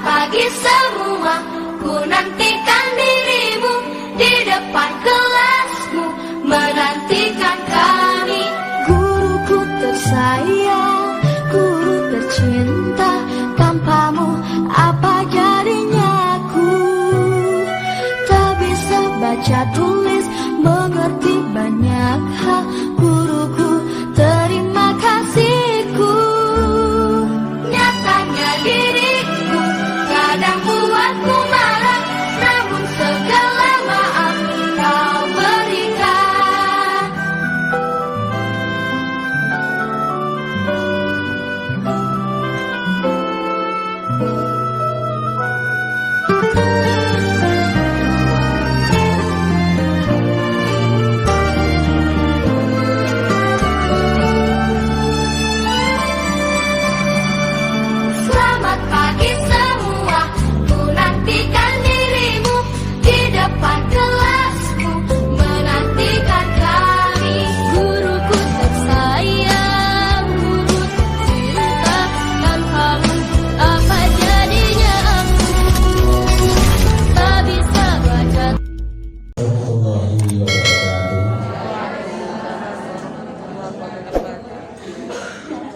pagi semua, ku nantikan dirimu di depan kelasmu, menantikan kami. Guruku tersayang, guru tercinta, tanpamu apa jadinya aku? Tak bisa baca tulis, mengerti banyak hal. Guruku, terima kasihku. Nyatanya diriku kadang buatku marah, namun segala maaf kau berikan. Selamat pagi semua, ku nantikan dirimu di depan kelasmu, menantikan kami. Guruku tersayang, guru tercinta, tanpamu apa jadinya aku? Tak bisa baca. Warahmatullahi wabarakatuh.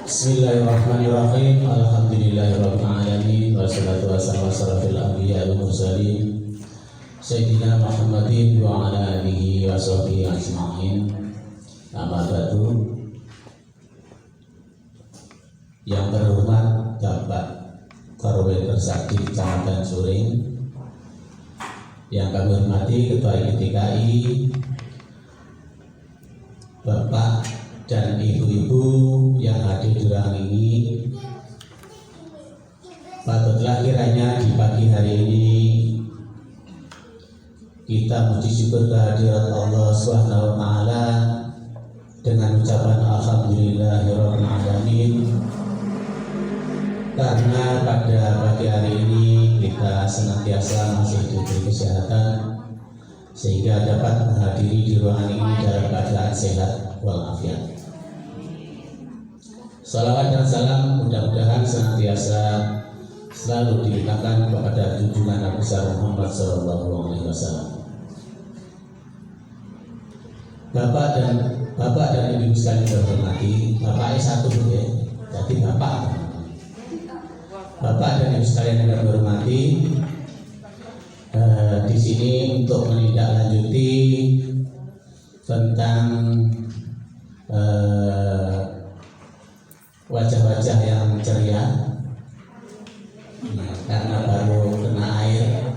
Bismillahirrahmanirrahim. Alhamdulillahirabbil alamin, wassalatu wassalamu ala asyrofil anbiya'i wal mursalin sayyidina Muhammadin wa ala alihi wa sahbihi ajma'in. Amma ba'du. Yang terhormat Bapak Korwil Bersakti Kecamatan Suring, yang kami hormati Ketua IPTKI, Bapak dan Ibu-ibu yang hadir di ruangan ini. Patutlah kiranya di pagi hari ini kita memuji syukur kehadirat Allah Subhanahu wa taala dengan ucapan alhamdulillahirabbil alamin, karena pada pagi hari ini kita senantiasa masih diberi kesehatan sehingga dapat menghadiri di ruangan ini dalam keadaan sehat walafiat. Salawat dan salam mudah-mudahan senantiasa selalu dilimpahkan kepada junjungan Nabi besar Muhammad SAW. Bapak dan Ibu sekalian terhormati, Bapak S1 ya, jadi Bapak dan Ibu sekalian yang terhormati, di sini untuk menindaklanjuti tentang wajah-wajah yang ceria, karena baru kena air.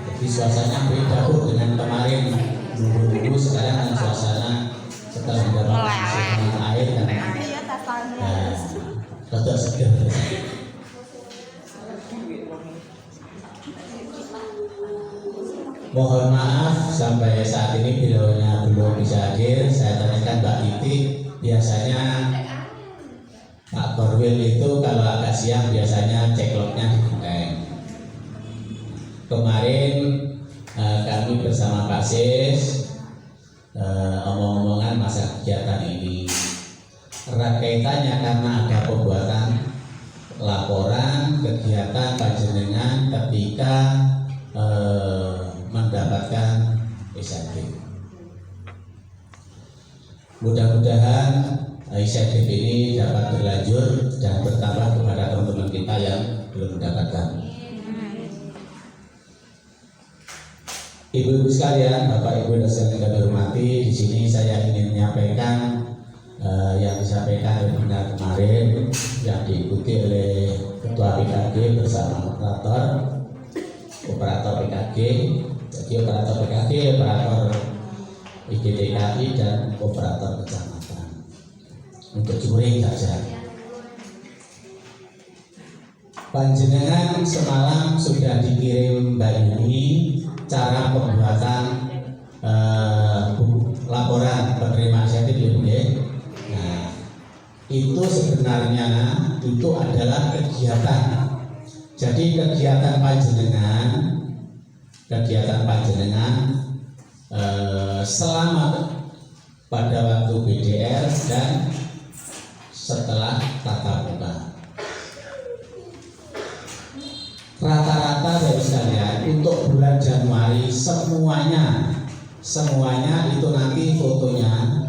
Jadi suasananya beda dengan kemarin dulu. Sekarang suasana setelah mendapatkan air dan tetap segar. Mohon maaf sampai saat ini beliaunya belum bisa hadir. Saya tanyakan Mbak Titi, biasanya Pak Korwil itu kalau agak siang biasanya cekloknya di Genteng. Kemarin kami bersama Pak Sis omong-omongan masa kegiatan ini. Erat kaitannya karena ada pembuatan laporan kegiatan panjenengan ketika mendapatkan insentif. Mudah-mudahan insentif ini dapat berlanjut dan bertambah kepada teman-teman kita yang belum mendapatkan. Ibu-ibu sekalian, Bapak Ibu dosen yang kami hormati, di sini saya ingin menyampaikan yang disampaikan oleh Bunda kemarin, yang diikuti oleh Ketua PKG bersama operator PKG. Jadi operator PKG, operator IPTKI dan operator kecamatan. Untuk Suring saja. Panjenengan semalam sudah dikirim Mbak ini cara pembuatan laporan penerima insentif ya. Nah, itu sebenarnya itu adalah kegiatan. Jadi kegiatan panjenengan selama pada waktu BDR dan setelah tatap muka. rata-rata dari sekalian untuk bulan Januari semuanya itu nanti fotonya,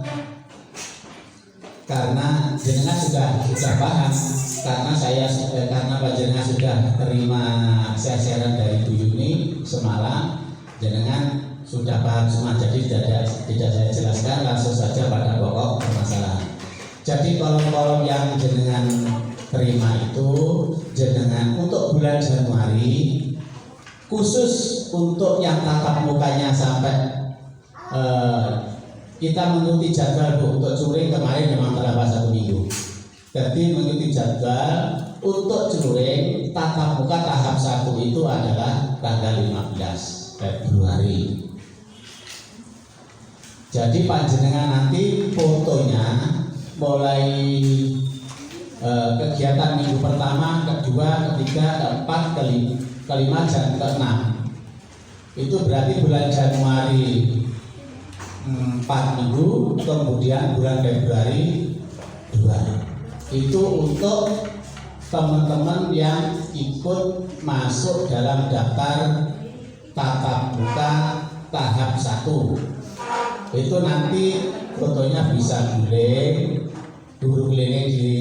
karena jenengan sudah paham, karena jenengan sudah terima share-sharean dari Bu Yuni semalam, jenengan sudah paham semua, jadi tidak saya jelaskan, langsung saja pada pokok permasalahan. Jadi kolom-kolom yang jenengan terima itu jenengan untuk bulan Januari, khusus untuk yang tatap mukanya sampai kita mengikuti jadwal Bu. Untuk curing kemarin memang terlambat 1 minggu. Jadi mengikuti jadwal untuk curing tatap muka tahap 1 itu adalah tanggal 15 Februari. Jadi panjenengan nanti fotonya mulai kegiatan minggu pertama, kedua, ketiga, keempat, kelima, dan keenam. Itu berarti bulan Januari 4 minggu, kemudian bulan Februari 2. Itu untuk teman-teman yang ikut masuk dalam daftar tatap muka tahap 1. Itu nanti fotonya bisa guru keliling di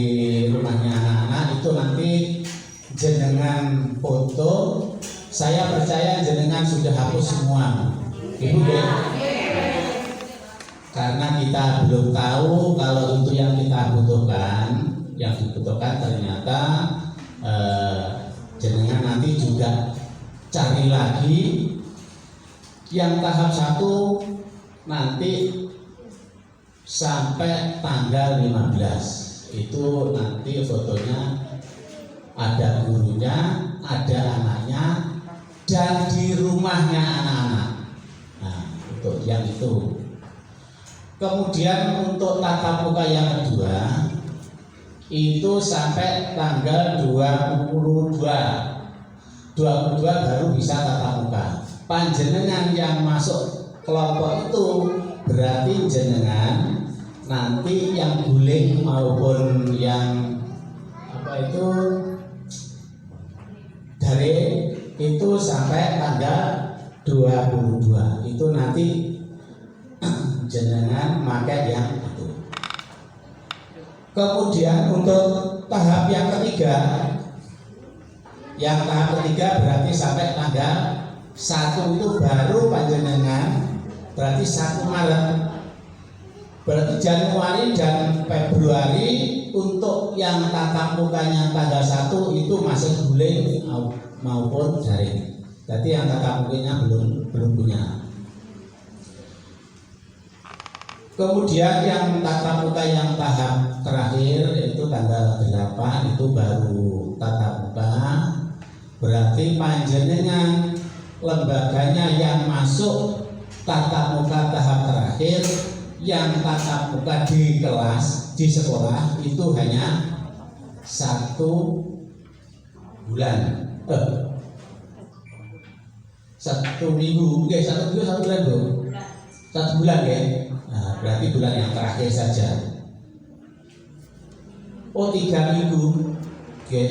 rumahnya anak-anak, itu nanti jenengan foto. Saya percaya jenengan sudah hapus semua, Ibu ya. Karena kita belum tahu kalau itu yang kita butuhkan, yang dibutuhkan ternyata jenengan nanti juga cari lagi yang tahap 1 nanti sampai tanggal 15. Itu nanti fotonya ada gurunya, ada anaknya, dan di rumahnya anak-anak. Nah, untuk yang itu. Kemudian untuk tatap muka yang kedua itu sampai tanggal 22 baru bisa tatap muka. Panjenengan yang masuk kelompok itu berarti jenengan nanti yang guling maupun yang dari itu sampai tanggal 22 itu nanti jenengan pakai yang itu. Kemudian untuk tahap yang ketiga berarti sampai tanggal 1 itu baru panjenengan, berarti 1 Maret. Berarti Januari dan Februari untuk yang tatap mukanya tanggal 1 itu masih guling maupun daring. Jadi yang tatap mukanya belum punya. Kemudian yang tatap muka yang tahap terakhir itu tanggal 8 itu baru tatap muka. Berarti panjenengan lembaganya yang masuk tatap muka tahap terakhir, yang tatap muka di kelas, di sekolah itu hanya 1 bulan. 1 minggu, oke, 1 bulan Bu. 1 bulan ya. Nah, berarti bulan yang terakhir saja. 3 minggu. Oke.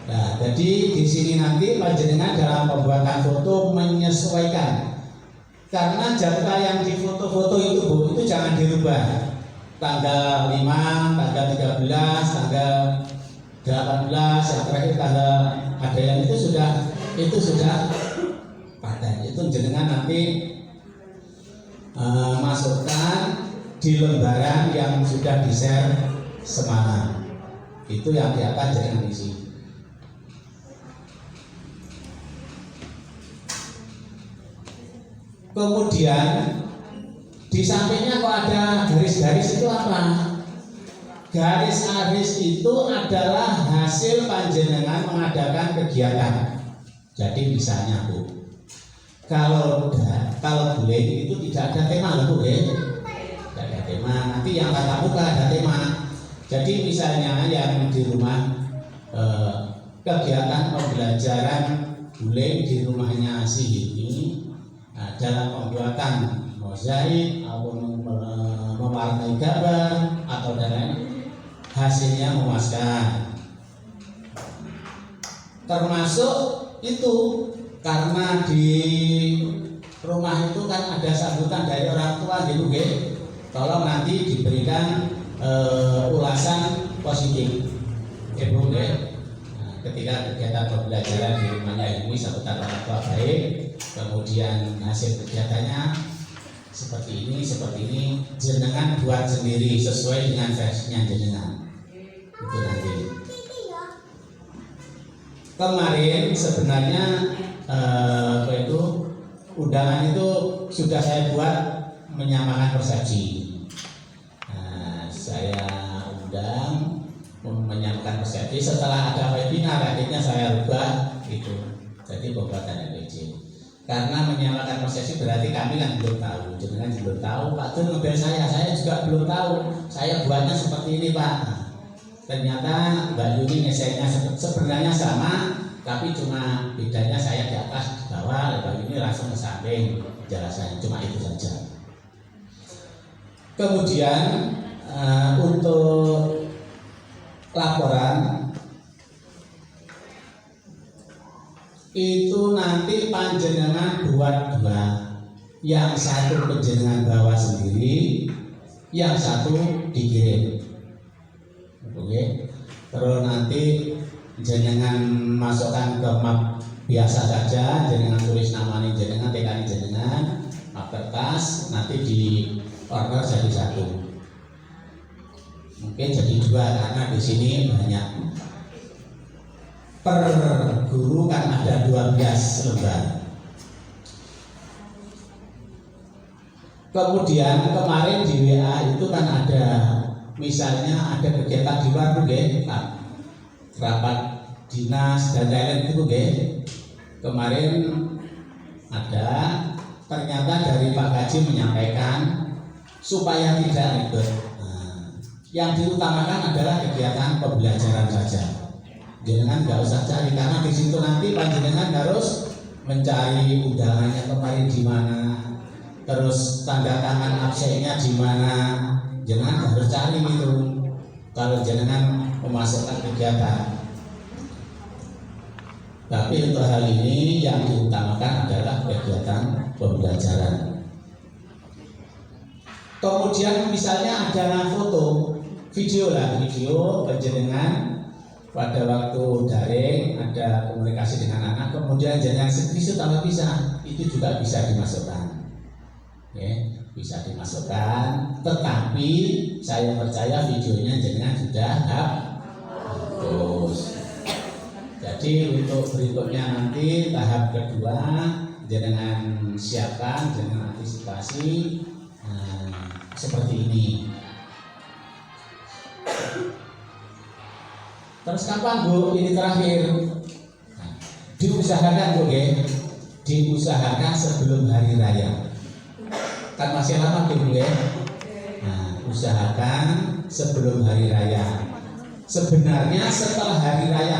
Nah, jadi di sini nanti panjenengan dalam pembuatan foto menyesuaikan. Karena jadwal yang di foto-foto itu Bu, itu jangan dirubah. Tanggal 5, tanggal 13, tanggal 18, yang terakhir tanggal ada yang itu sudah paten. Itu jenengan nanti masukkan di lembaran yang sudah di-share semalam. Itu yang di atas jangan isi. Kemudian di sampingnya kok ada garis-garis, itu apa? Garis-garis itu adalah hasil panjenengan mengadakan kegiatan. Jadi misalnya Bu, kalau boleh itu tidak ada tema loh Bu ya. Tidak ada tema. Nanti yang tatap muka ada tema. Jadi misalnya yang di rumah kegiatan pembelajaran guling di rumahnya si ini, dalam pembuatan mozaik ataupun mewarnai gambar atau dan lain, hasilnya memuaskan. Termasuk itu karena di rumah itu kan ada sambutan dari orang tua gitu, tolong nanti diberikan ulasan positif, ibu, ketika kegiatan pembelajaran di rumahnya ini sambutan orang tua baik, kemudian hasil kegiatannya seperti ini, jenengan buat sendiri sesuai dengan versinya jenengan. Itu nanti. Kemarin sebenarnya undangan itu sudah saya buat menyamakan persepsi. Saya undang menyamakan persepsi. Setelah ada webinar, akhirnya saya rubah itu. Jadi pembuatan LPG. Karena menyamakan persepsi berarti kami kan belum tahu, jenengan belum tahu. Pak Tun ngebel saya juga belum tahu. Saya buatnya seperti ini, Pak. Ternyata Mbak Yuni ngeseknya sebenarnya sama, tapi cuma bedanya saya di atas, di bawah, Mbak Yuni langsung ke samping jelasannya, cuma itu saja. Kemudian untuk laporan itu nanti panjenengan buat dua, yang satu panjenengan bawa sendiri, yang satu dikirim. Oke, terus nanti jenengan masukkan ke map biasa saja, jenengan tulis namanya jenengan, TKI jenengan, map kertas, nanti di order jadi satu, mungkin jadi dua karena di sini banyak. Per guru kan ada 12 lembar. Kemudian kemarin di WA itu kan ada, misalnya ada kegiatan di luar, rapat dinas dan lain-lain itu, kemarin ada, ternyata dari Pak Kaji menyampaikan supaya tidak ribet. Yang diutamakan adalah kegiatan pembelajaran saja. Jangan nggak usah cari, karena di situ nanti panjenengan harus mencari undangannya kemarin di mana, terus tanda tangan absennya di mana. Jangan harus cari gitu kalau jenengan memasukkan kegiatan. Tapi untuk hal ini yang diutamakan adalah kegiatan pembelajaran. Kemudian misalnya ada foto, video penjenengan pada waktu daring ada komunikasi dengan anak, kemudian jenengan screenshot kalau bisa, itu juga bisa dimasukkan. Bisa dimasukkan, tetapi saya percaya videonya jenengan sudah hapus. Jadi untuk berikutnya nanti tahap kedua jenengan siapkan, jenengan antisipasi seperti ini. Terus kapan Bu? Ini terakhir. Diusahakan Bu, diusahakan sebelum hari raya. Kan masih lama Bu, usahakan sebelum hari raya. Sebenarnya setelah hari raya,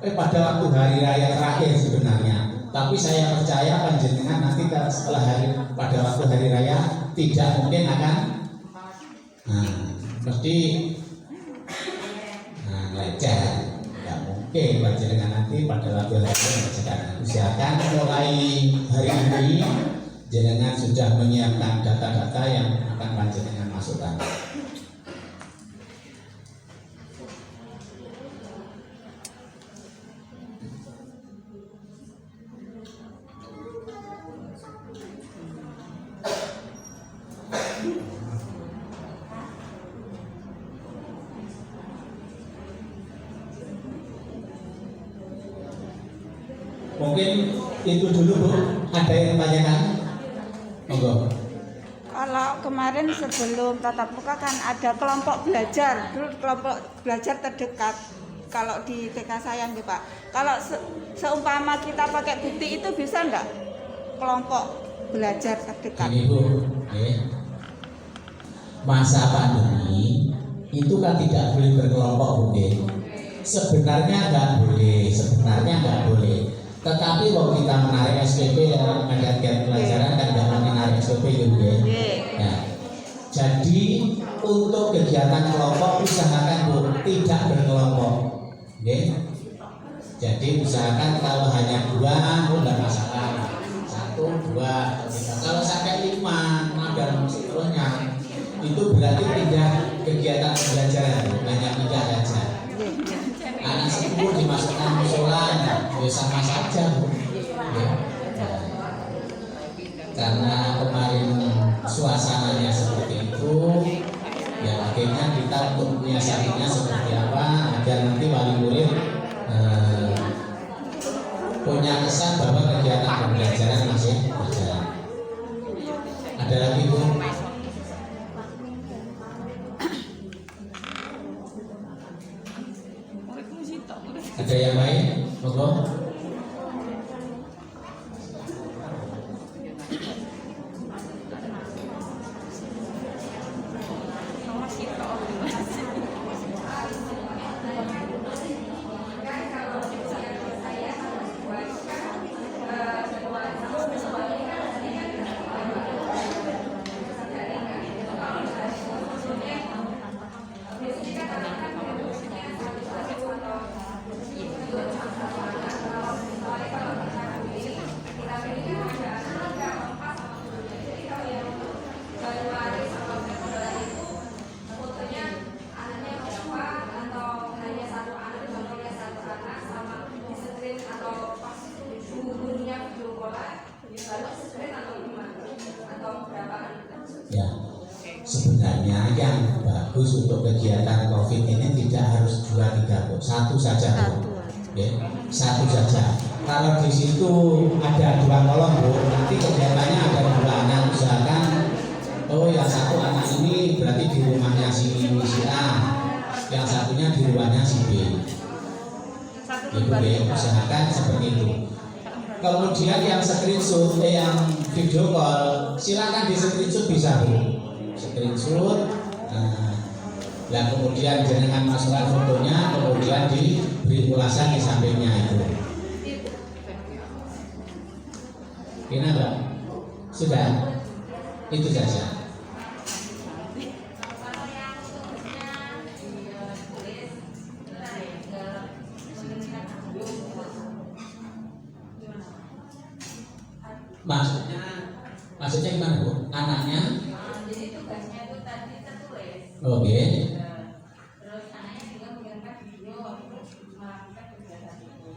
pada waktu hari raya terakhir sebenarnya. Tapi saya percaya panjenengan nanti setelah pada waktu hari raya tidak mungkin akan mesti leceh. Tidak mungkin panjenengan nanti pada waktu hari raya. Usahakan mulai hari ini jenengan sudah menyiapkan data-data yang akan panjenengan masukkan. Mungkin itu dulu Bu, ada yang tanyakan? Monggo. Kalau kemarin sebelum tatap muka kan ada kelompok belajar, dulu kelompok belajar terdekat. Kalau di TK saya nih Pak, kalau seumpama kita pakai bukti itu bisa enggak kelompok belajar terdekat? Ini Bu, masa pandemi itu kan tidak boleh berkelompok Bu. Sebenarnya nggak boleh. Tetapi kalau kita menarik SPP dalam kegiatan pelajaran kan dapat menarik SPP gitu ya. Jadi untuk kegiatan kelompok usahakan Bu tidak berkelompok. Jadi usahakan kalau hanya 2, enggak masalah. 1, 2, 3. Kalau sampai 5, dan seterusnya, itu berarti pindah kegiatan pembelajaran, banyak pindah aja. Anak sepupu dimasukkan musola, ya sama saja, Bu. Ya. Karena kemarin suasananya seperti itu, ya akhirnya kita untuk menyiasatinya seperti apa agar nanti wali murid punya kesan bahwa kegiatan pembelajaran masih berjalan. Ada lagi, Bu? Ada yang lain? Monggo. Ya, sebenarnya yang bagus untuk kegiatan COVID ini tidak harus 2, 3, Bu. 1 saja, Bu. Ya, 1 saja. Kalau di situ ada 2 kolom, Bu, nanti kegiatannya ada 2 anak. Usahakan, oh yang 1 anak ini berarti di rumahnya si A, yang satunya di rumahnya si B. Ibu ya, usahakan seperti itu. Kemudian yang screenshot, yang video call, silakan di screenshot bisa, Bu. Screenshot. Nah, kemudian jenengan masukkan fotonya, kemudian diberi ulasan di sampingnya itu. Kenapa? Sudah? Itu saja. Maksudnya gimana, Bu? Anaknya? Jadi tugasnya itu tadi tertulis. Oke. Terus anaknya juga mengirimkan video melakukan kegiatan itu.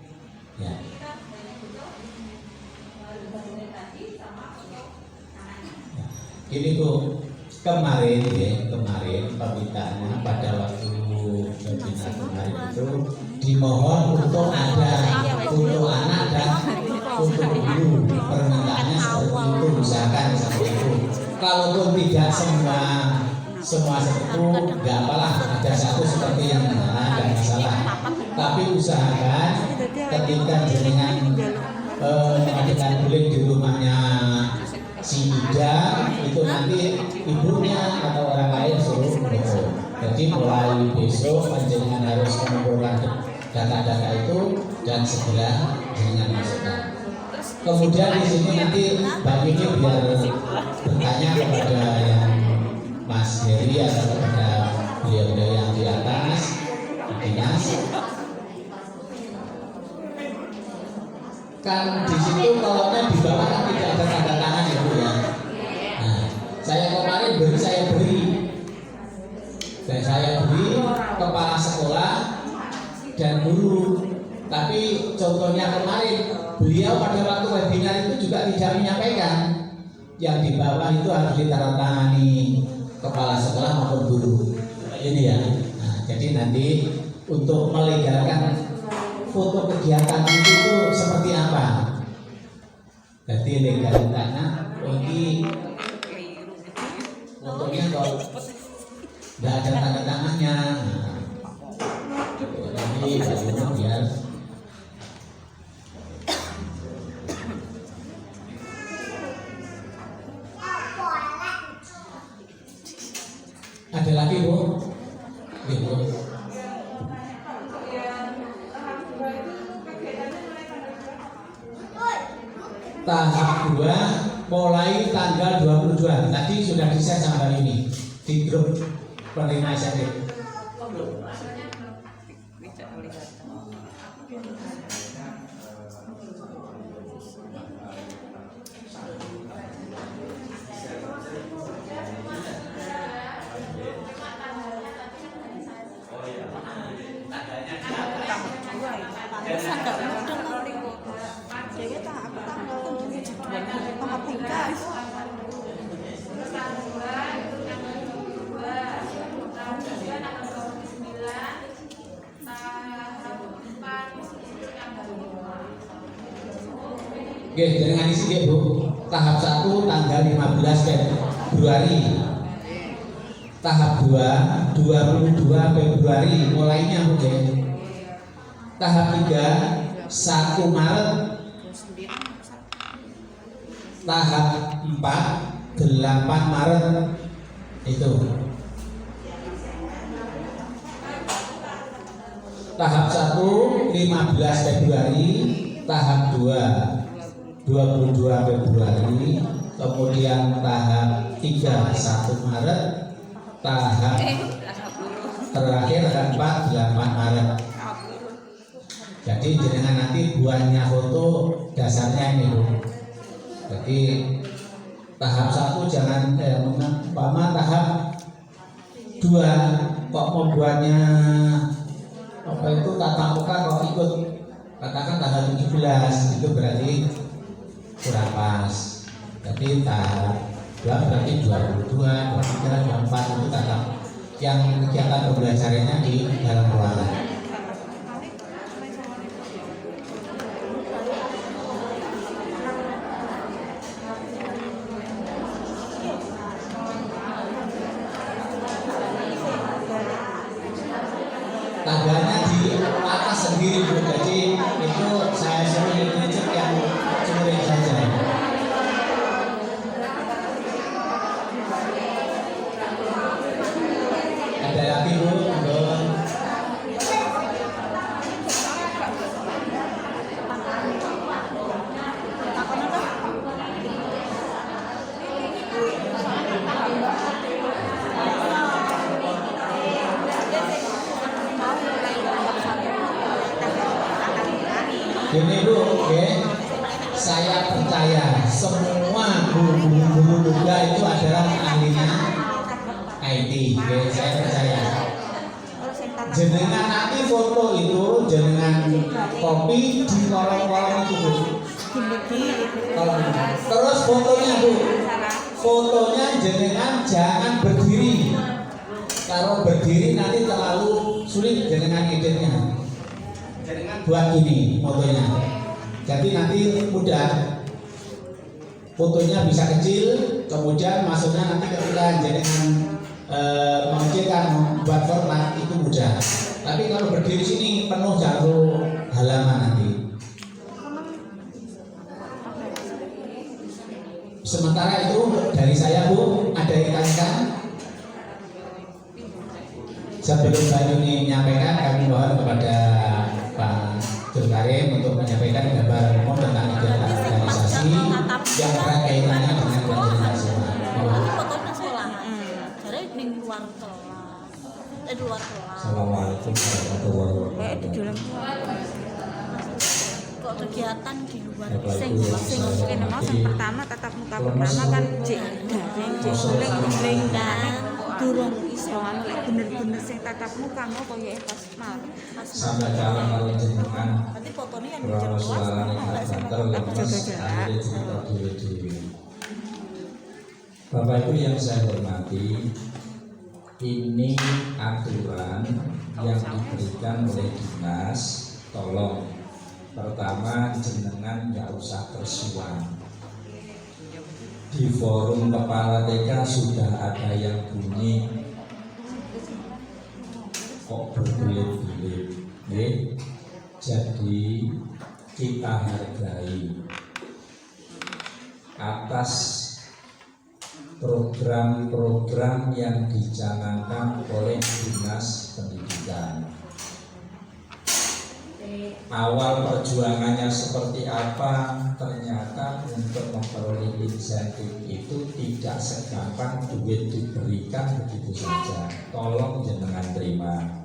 Ya. Kita hanya butuh 2 menit tadi sama foto anaknya. Ini, Bu, kemarin permintaannya pada waktu webinar kemarin itu dimohon untuk ada foto anak dan foto guru. Permintaannya seperti itu, usahakan seperti itu. Kalaupun tidak semua seperti itu, nggak apalah, ada 1 seperti yang mana, nggak masalah. Tapi usahakan ketika jenengan mengadakan bulik di rumahnya si Ida, itu nanti ibunya atau orang lain suruh foto. Jadi mulai besok jenengan harus mengumpulkan data-data itu dan segera jenengan masukkan. Kemudian di sini nanti Mbak Vicky biar bertanya kepada yang Mas Heri atau kepada beliau-beliau yang di atas, Dinas. Kan di situ kolomnya di bawah kan tidak ada tanda tangan ya, Bu ya. Nah, saya kemarin beri dan saya beri kepala sekolah dan guru. Tapi contohnya kemarin beliau pada waktu webinar itu juga tidak menyampaikan yang di bawah itu harus ditandatangani kepala sekolah maupun guru. Ini ya. Nah, jadi nanti untuk melegalkan foto kegiatan itu seperti apa? Jadi legalitasnya ini fotonya kok nggak ada tanda tangannya. Jadi bagaimana biar ada lagi, Bu? Ibu. Tahap 2 mulai tanggal 22. Tadi sudah di-share sama ini di grup penerima SMP. guys. Terus tahap 2 itu tanggal 22, tahap 3 tanggal 29, tahap 4 itu tanggal 5. Oke, dengan isi ya Bu. Tahap 1 tanggal 15 Februari. Tahap 2 22 Februari mulainya Bu ya. Tahap 3 1 Maret. Tahap 4 8 Maret itu. Tahap 1 15 Februari, tahap 2 22 Februari, kemudian tahap 3 1 Maret, tahap terakhir 4 8 Maret. Jadi jenengan nanti buahnya foto dasarnya ini Bu. Jadi tahap 1 jangan umpama tahap 2 kok membuatnya apa itu tatap muka kok ikut katakan tanggal 17 itu berarti kurang pas. Jadi tahap 2 berarti 22, 23, 24 itu tatap yang kegiatan pembelajarannya di dalam ruangan. Tangganya di atas sendiri Bu, jadi itu saya suruh ngecek yang curi saja. Ada lagi Bu, belum? Gini Bu, ya, saya percaya semua guru-guru muda itu adalah ahlinya IT, ya, saya percaya. Jenengan nanti foto itu, jenengan copy di kolom-kolom itu Bu. Terus fotonya Bu, fotonya jenengan jangan berdiri. Kalau berdiri nanti terlalu sulit jenengan editnya. Jenengan buat gini fotonya, jadi nanti mudah, fotonya bisa kecil, kemudian masuknya nanti ketika jenengan mengecilkan membuat format itu mudah. Tapi kalau berdiri sini penuh satu halaman nanti. Sementara itu dari saya Bu, ada yang tanyakan? Sebelum Mbak Yuni menyampaikan, kami mohon kepada Pak Jul Karim untuk menyampaikan gambar umum tentang kegiatan organisasi yang berkaitannya dengan pendidikan nasional. Fotonya sekolah, jadi di luar kelas, luar kelas. Assalamualaikum warahmatullahi wabarakatuh. Kok kegiatan di luar Sing pertama tatap muka pertama kan cek daring cek guling dan durung iso anu lek bener-bener sing tatap muka mau koyo pas Maret. Sampai jalan kalau jenengan Nanti fotonya yang di kalau kelas. suaranya banter lemes akhirnya cerita diri-diri. Bapak Ibu yang saya hormati, ini aturan yang diberikan oleh dinas. Tolong pertama jenengan nggak usah tersuan. Di forum kepala TK sudah ada yang bunyi kok berbelit-belit, jadi kita hargai atas program-program yang dicanangkan oleh Dinas Pendidikan. Awal perjuangannya seperti apa, ternyata untuk memperoleh insentif itu tidak segampang duit diberikan begitu saja. Tolong jenengan terima,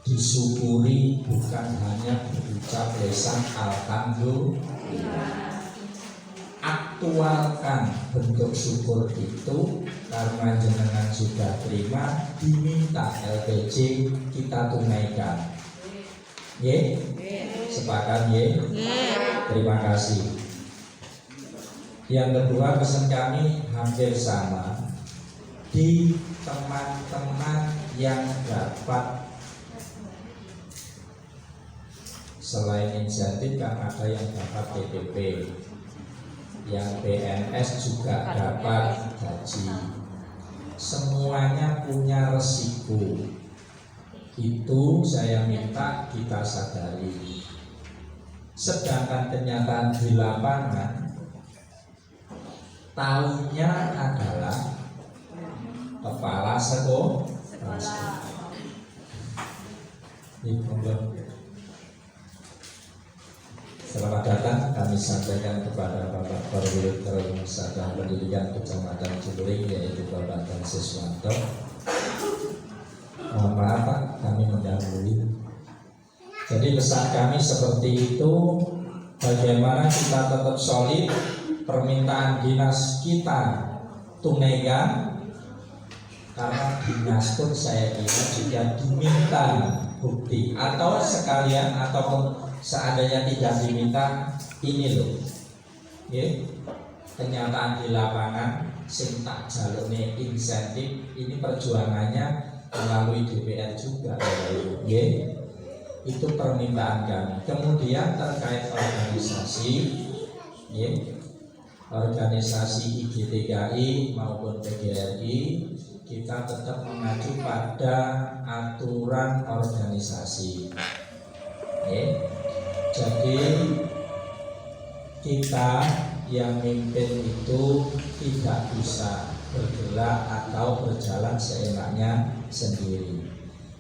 disyukuri, bukan hanya berucap lisan alhamdulillah. Aktualkan bentuk syukur itu, karena jenengan sudah terima, diminta LPJ kita tunaikan. Ye, sepakat ye. Terima kasih. Yang kedua, pesan kami hampir sama di teman-teman yang dapat selain insentif kan ada yang dapat TPP, yang PNS juga dapat gaji. Semuanya punya resiko. Itu saya minta kita sadari. Sedangkan kenyataan di lapangan tahunya adalah kepala sekolah. Selamat datang kami sampaikan kepada Bapak Perwira Sadang Pendidikan Kecamatan Ciburing, yaitu Bapak Dan Siswanto. Mohon maaf Pak, kami mendahului. Jadi pesan kami seperti itu, bagaimana kita tetap solid, permintaan dinas kita tunaikan, karena dinas pun saya kira juga diminta bukti atau sekalian ataupun seandainya tidak diminta, ini loh kenyataan di lapangan sing tak jalurnya insentif, ini perjuangannya melalui DPR juga itu permintaan kami. Kemudian terkait organisasi organisasi IGTKI maupun PGRI, kita tetap mengacu pada aturan organisasi. Jadi kita yang mimpin itu tidak bisa bergerak atau berjalan seenaknya sendiri.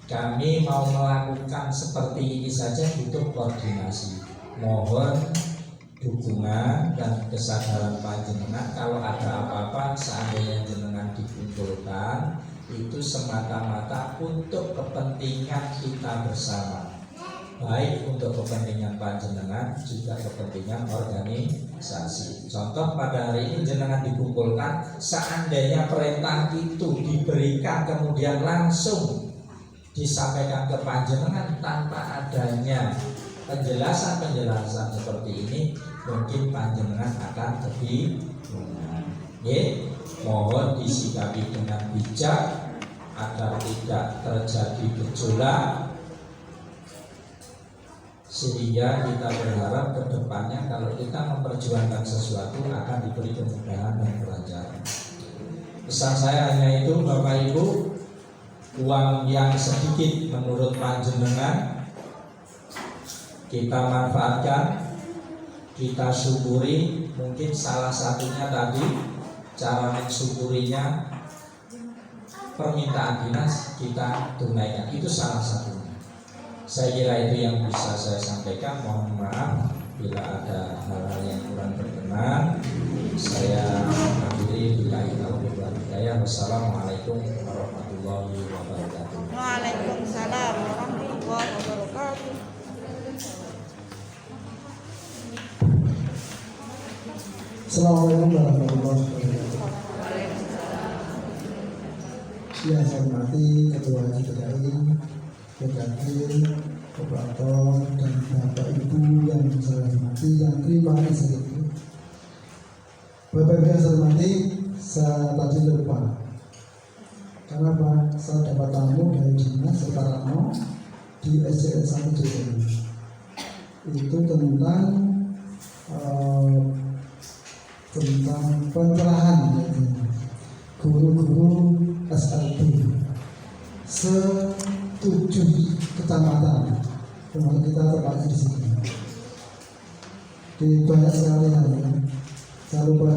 Kami mau melakukan seperti ini saja butuh koordinasi. Mohon dukungan dan kesadaran panjenengan. Kalau ada apa-apa seandainya jenengan dikumpulkan, itu semata-mata untuk kepentingan kita bersama, baik untuk kepentingan panjenengan juga kepentingan organisasi. Contoh pada hari ini jenengan dikumpulkan, seandainya perintah itu diberikan kemudian langsung disampaikan ke panjenengan tanpa adanya penjelasan seperti ini, mungkin panjenengan akan kebingungan. Mohon disikapi dengan bijak agar tidak terjadi gejolak, sehingga kita berharap ke depannya kalau kita memperjuangkan sesuatu akan diberi kemudahan dan kelancaran. Pesan saya hanya itu, Bapak Ibu, uang yang sedikit menurut panjenengan kita manfaatkan, kita syukuri. Mungkin salah satunya tadi cara mensyukurinya permintaan dinas kita tunaikan, itu salah satunya. Saya kira itu yang bisa saya sampaikan. Mohon maaf bila ada hal-hal yang kurang berkenan. Saya akhiri bila hidayah. Wassalamualaikum warahmatullahi wabarakatuh. Waalaikumsalam warahmatullahi wabarakatuh. Assalamualaikum warahmatullahi wabarakatuh. Yang saya hormati Ketua GTKI, Kedakin, Operator, dan Bapak Ibu yang saya hormati, yang terima kasih. Bapak Ibu yang saya hormati, saya tadi lupa. Kenapa? Saya dapat tamu dari Dinas Setarano di SCN 1 JTI. Itu tentang pencerahan guru-guru SLB se-7 kecamatan. Kemudian kita tempatnya di sini. Di banyak sekali hal ini. Saya lupa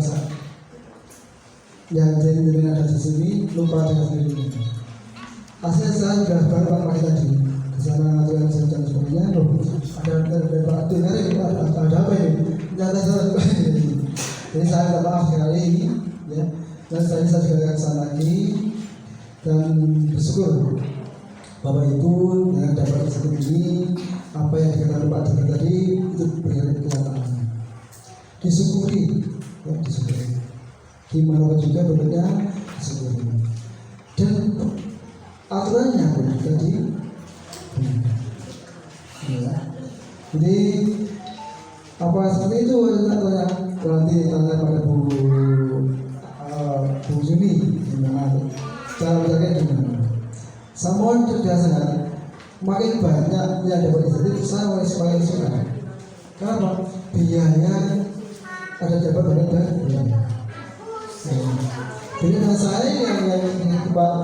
yang jadi ada di sini, lupa dengan sendiri. Aslinya saya sudah baru pakai tadi ke sana atau yang sedang sebelumnya. Ada dengar ini, ada apa ini? Ternyata saya lupa ini. Jadi saya minta maaf sekali ya. Dan saya juga akan kesana lagi dan bersyukur Bapak Ibu yang dapat disebut ini, apa yang dikatakan Pak Dika tadi itu berjalan kenyataannya. Disyukuri, ya disyukuri. Gimana juga bentuknya disyukuri. Dan aturannya pun tadi, ya. Jadi Apa seperti itu? Tanya nanti tanya pada Bu Juni gimana cara belajarnya gimana. Sama cerdasan makin banyak yang dapat insentif saya semakin suka. Kenapa? Biayanya ada dapat banyak dan biaya. Dengan saya yang Pak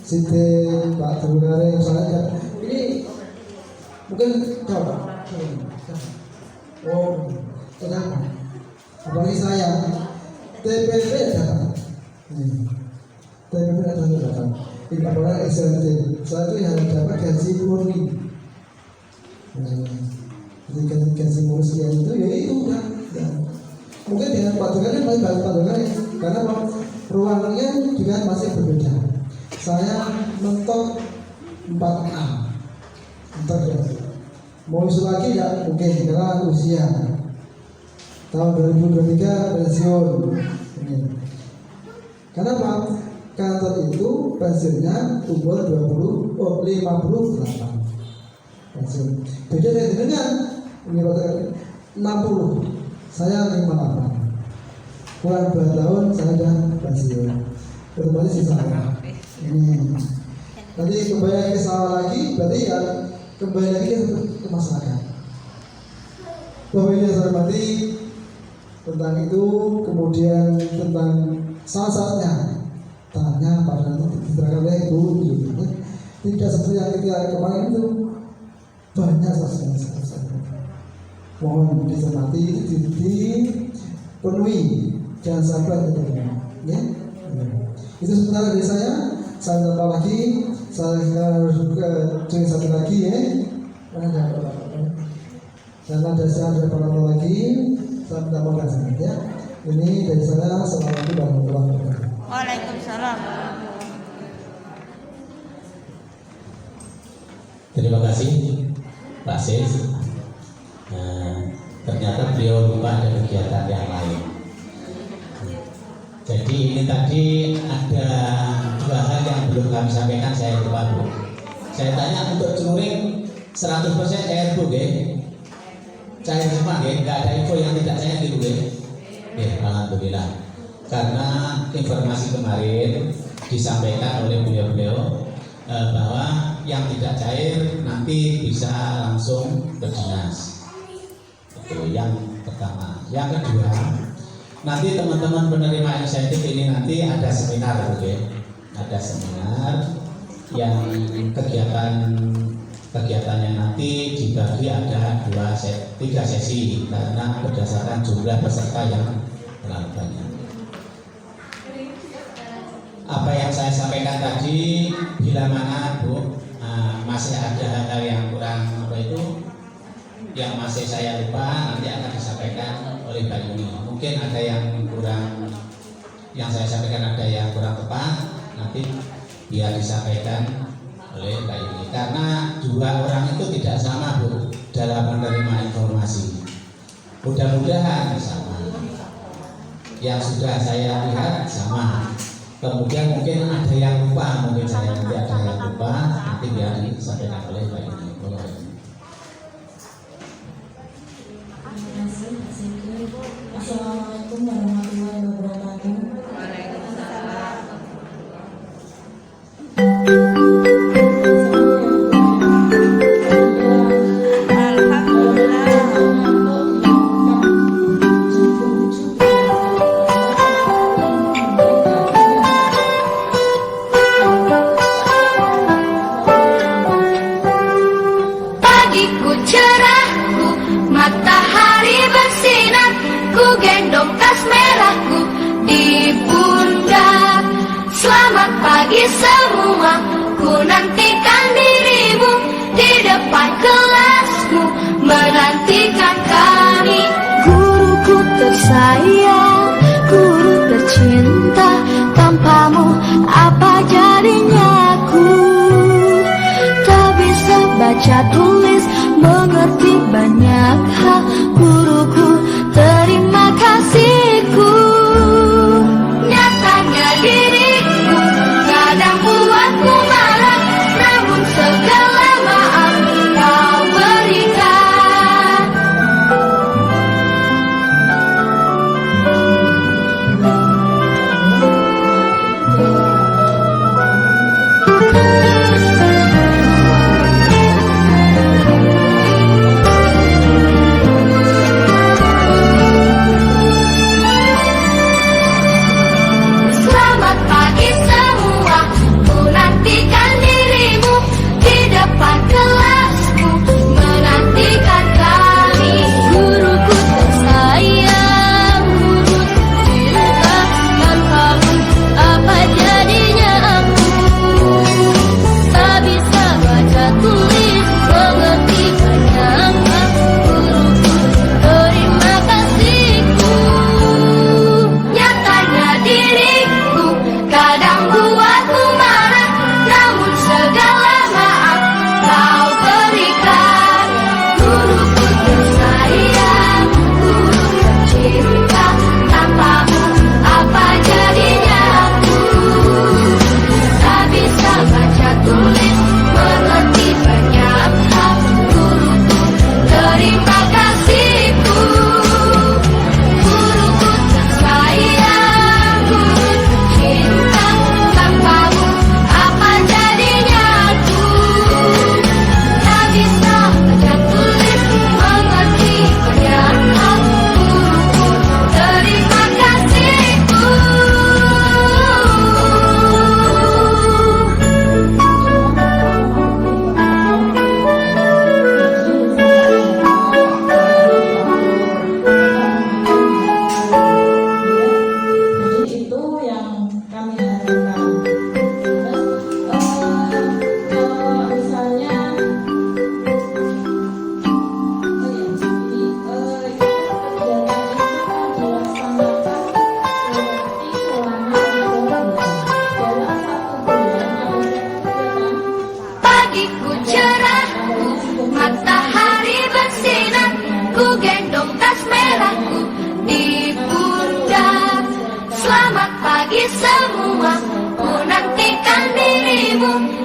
Siti, Pak Trunare, saya ini mungkin coba. Oh, kenapa? Apalagi saya TPP datang. TPP datang. Ini apalagi SLT. Saya itu yang dapat gaji murni. Jadi gaji murni sekian itu ya itu udah. Ya. Mungkin dengan patungannya masih banyak patungannya karena ruangnya juga masih berbeda. Saya mentok 4A, mentok ya. Mau usul lagi ya mungkin karena usia tahun 2023 pensiun. Kenapa? Kantor itu pensiunnya umur 58 pensiun. Beda dengan ini 60. Saya 58. Kurang 2 tahun saya sudah pensiun. Otomatis sisa. Nanti kembali lagi ke sawah lagi, berarti ya kembali lagi ke masyarakat. Bahwa ini saya hormati tentang itu, kemudian tentang salah-salahnya tanya pada diterangkan oleh Bu Yuni. Tidak seperti yang kita kemarin itu banyak salah-salahnya. Mohon dicermati, dipenuhi, jangan sampai terpenuhi. Ya? Itu sebentar dari saya tambah lagi, saya harus join satu lagi ya. Dan ada saya lagi, saya tambahkan sedikit ya. Ini dari saya, assalamualaikum warahmatullahi wabarakatuh. Waalaikumsalam. Terima kasih Pak Sis. Ternyata beliau lupa ada kegiatan yang lain. Jadi ini tadi ada 2 hal yang belum kami sampaikan, saya lupa Bu. Saya tanya untuk celuring 100% cair Bu, cair semua, nggak ada info yang tidak cair gitu, alhamdulillah. Karena informasi kemarin disampaikan oleh beliau-beliau bahwa yang tidak cair nanti bisa langsung ke dinas. Itu yang pertama. Yang kedua, nanti teman-teman penerima insentif ini nanti ada seminar, ada seminar yang kegiatannya nanti dibagi ada 3 sesi karena berdasarkan jumlah peserta yang terlalu banyak. Apa yang saya sampaikan tadi, bila mana Bu masih ada hal-hal yang kurang yang masih saya lupa, nanti akan disampaikan oleh Mbak Yuni. Mungkin ada yang kurang, yang saya sampaikan ada yang kurang tepat, nanti biar disampaikan oleh Mbak Yuni. Karena 2 orang itu tidak sama Bu dalam menerima informasi. Mudah-mudahan sama. Yang sudah saya lihat sama. Kemudian mungkin ada yang lupa, mungkin saya nanti ada yang lupa, nanti biar disampaikan oleh Mbak Yuni. Assalamualaikum warahmatullahi wabarakatuh. Pagiku cerah, matahari bersinar, ku gendong tas merah.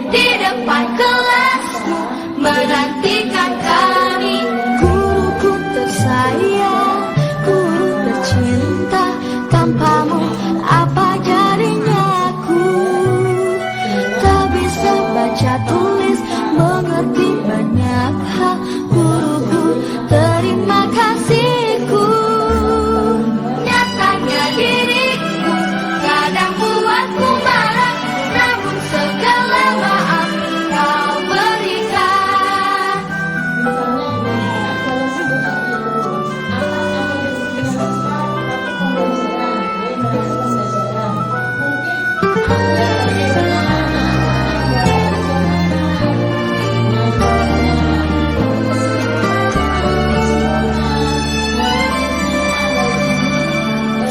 di depan kelasmu menantikan kami. Guruku tersayang, guru tercinta, tanpamu apa jadinya aku? Tak bisa baca tulis, mengerti banyak hal. Guruku, terima kasihku. Nyatanya diriku kadang buatku marah, namun segala maaf kau berikan.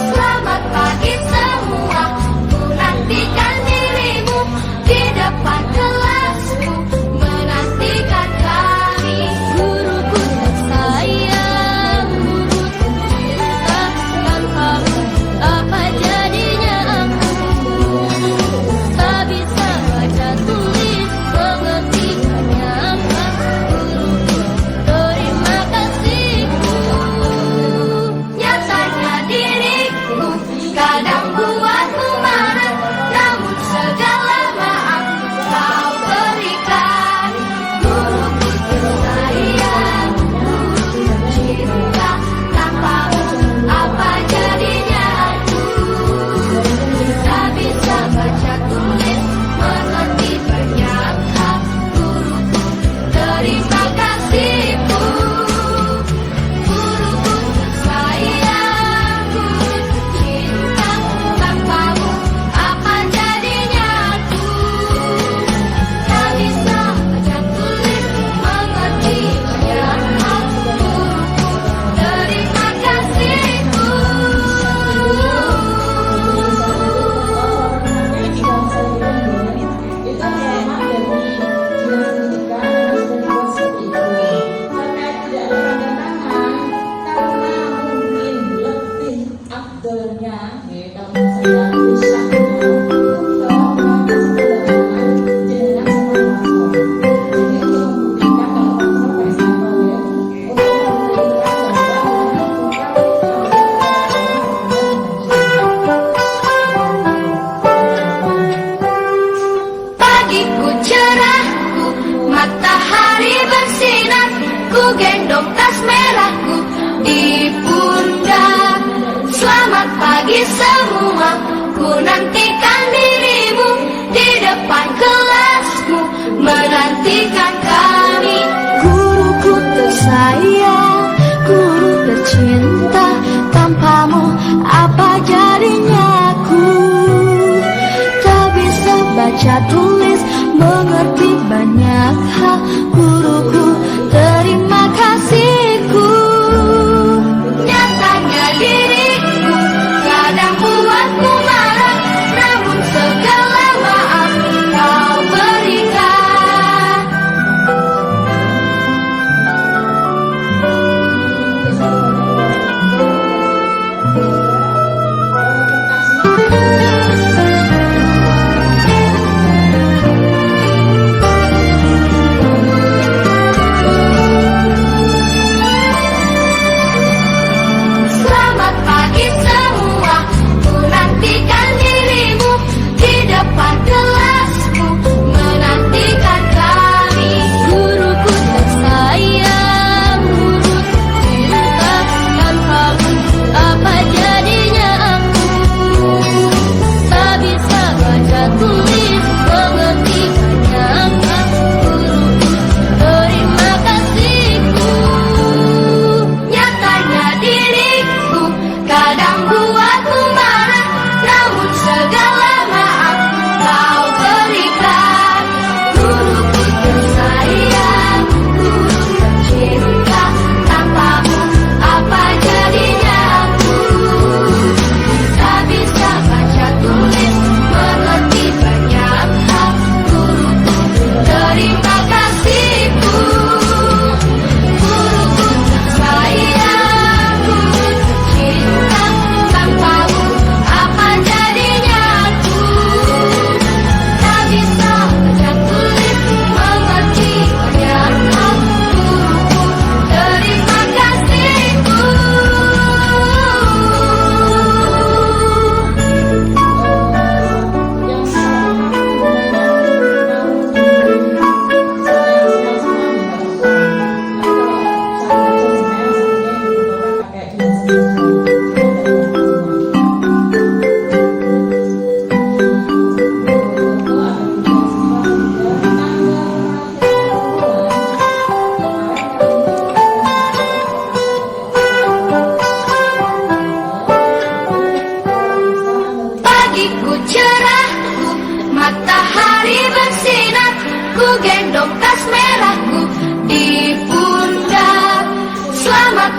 Selamat pagi semua, ku nantikan dirimu di depan kelasku menantikan kami. Guruku tersayang, guru tercinta, tanpamu apa jadinya aku? Tak bisa baca tulis, mengerti banyak hal. Guruku, terima kasihku. Nyatanya diriku kadang buatku marah, namun segala maaf kau berikan. Guruku tersayang, guru tercinta, tanpamu apa jadinya aku? Tak bisa baca tulis, mengerti banyak hal. Guruku, terima kasihku. Guruku tersayang, guru tercinta, tanpamu apa jadinya aku? Tak bisa baca tulis, mengerti banyak hal. Guruku, terima kasihku. Pagiku cerahku, matahari bersinar, ku gendong tas merahku di pundak. Selamat pagi semua, ku nantikan dirimu di depan kelasmu menantikan kami. Guruku tersayang, guru tercinta, tanpamu apa jadinya aku? Tak bisa baca tulis, mengerti banyak hal. Guruku, terima kasihku. Nyatanya diriku kadang buatku marah, namun segala maaf kau berikan.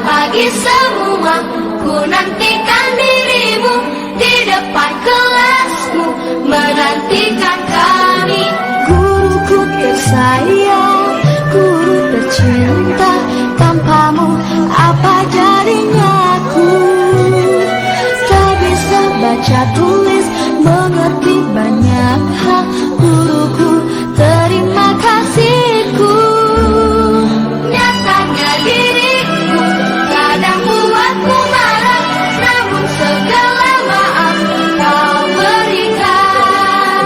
bagi semua. Ku nantikan dirimu di depan kelasmu, menantikan kami. Guruku tersayang, guru tercinta, tanpamu apa jadinya aku? Tak bisa baca tulis, mengerti banyak hal. Guruku, terima kasihku. Nyatanya diriku kadang buatku marah, namun segala maaf kau berikan.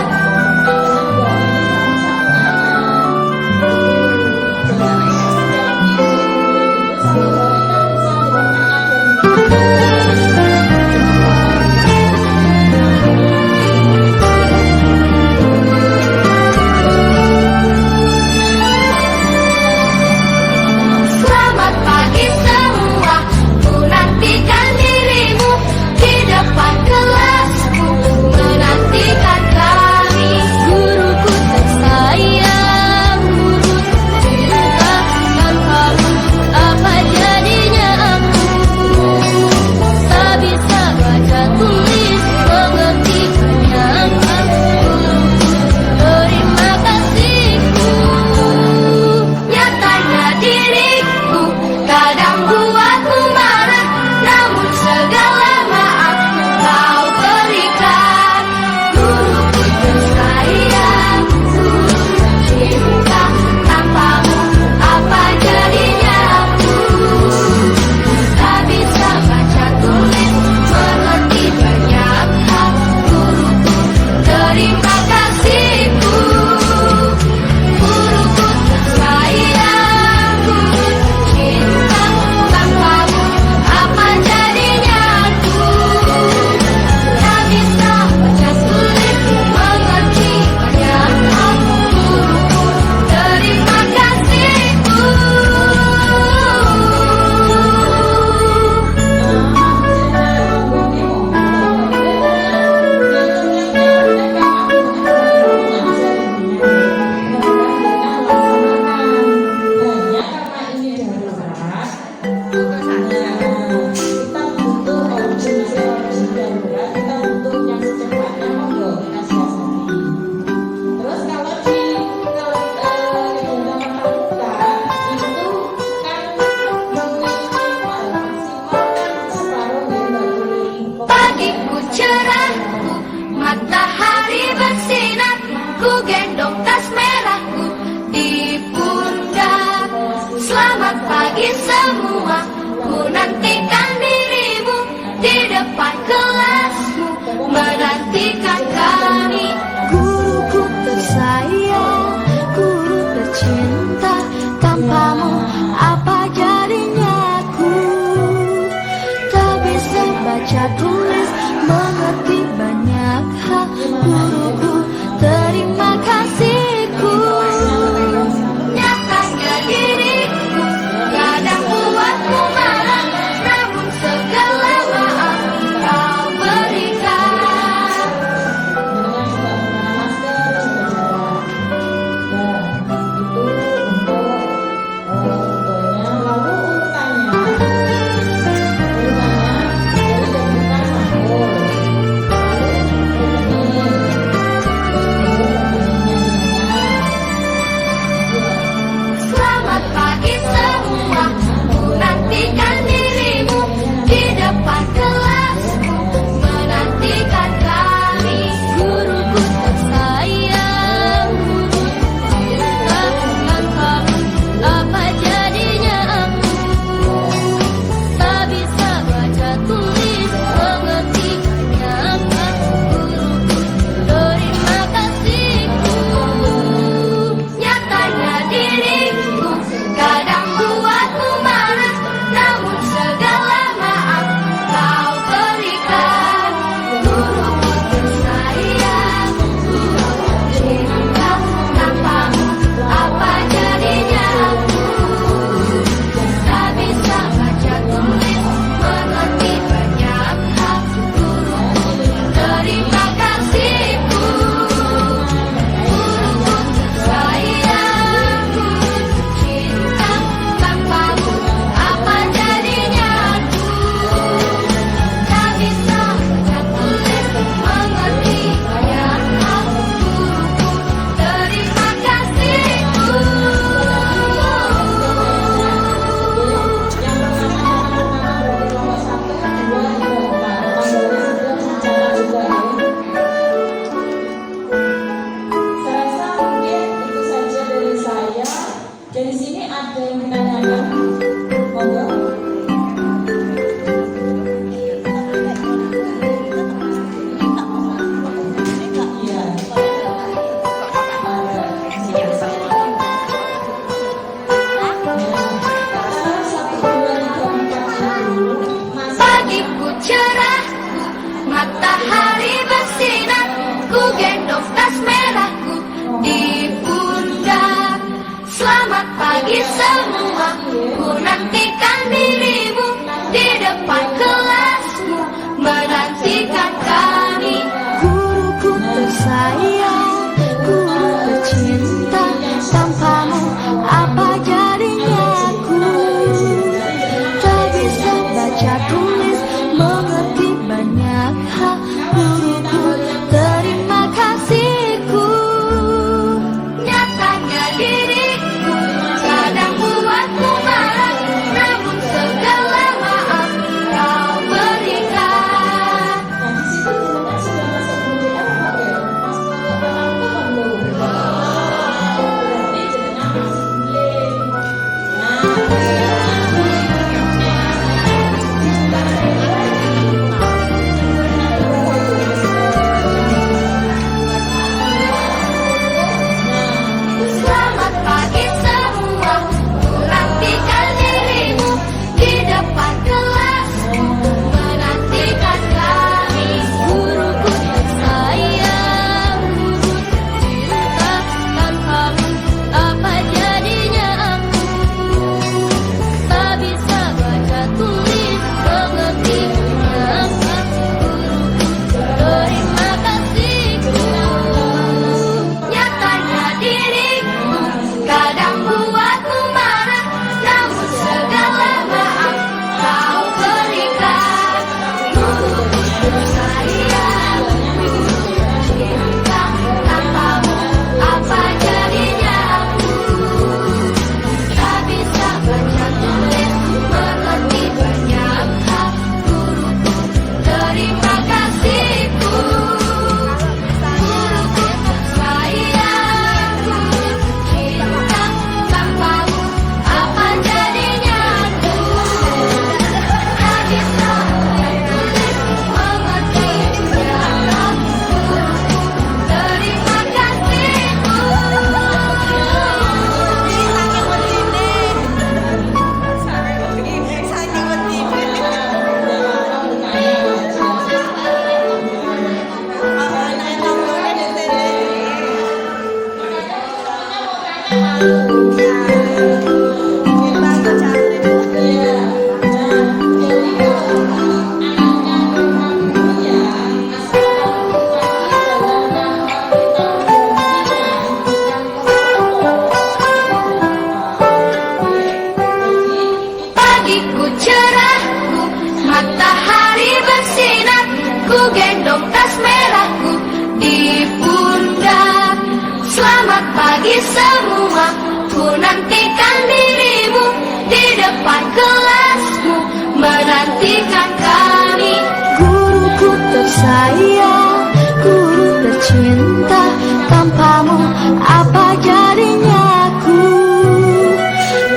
semua, ku nantikan dirimu di depan kelasmu, menantikan kami. Guruku tersayang, guru tercinta, tanpamu apa jadinya aku?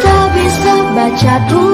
Tak bisa baca tulis